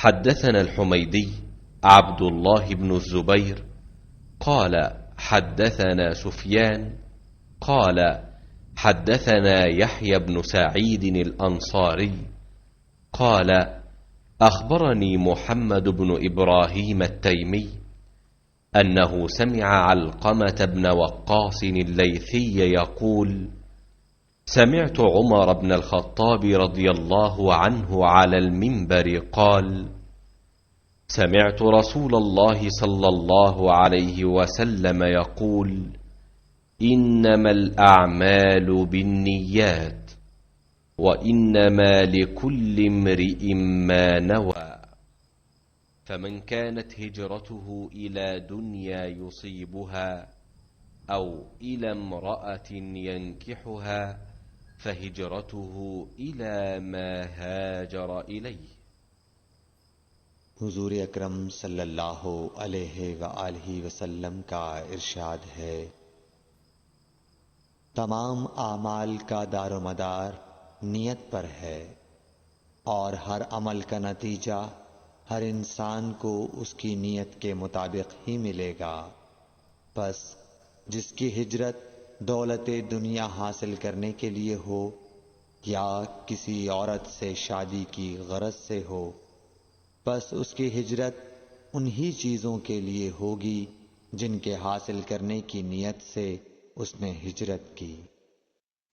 حدثنا الحميدي عبد الله بن الزبير قال حدثنا سفيان قال حدثنا يحيى بن سعيد الأنصاري قال أخبرني محمد بن إبراهيم التيمي أنه سمع علقمة بن وقاص الليثي يقول: سمعت عمر بن الخطاب رضي الله عنه على المنبر قال: سمعت رسول الله صلى الله عليه وسلم يقول: إنما الأعمال بالنيات وإنما لكل امرئ ما نوى، فمن كانت هجرته إلى دنيا يصيبها أو إلى امرأة ينكحها فهجرته إلى ما هاجر إليه. हुजूर अकरम सल्लल्लाहु अलैहि वसल्लम का इरशाद है, तमाम आमाल का दारोमदार नियत पर है और हर अमल का नतीजा हर इंसान को उसकी नियत के मुताबिक ही मिलेगा। बस जिसकी हिजरत दौलत दुनिया हासिल करने के लिए हो या किसी औरत से शादी की गरज से हो, बस उसकी हिजरत उन्हीं चीज़ों के लिए होगी जिनके हासिल करने की नियत से उसने हिजरत की।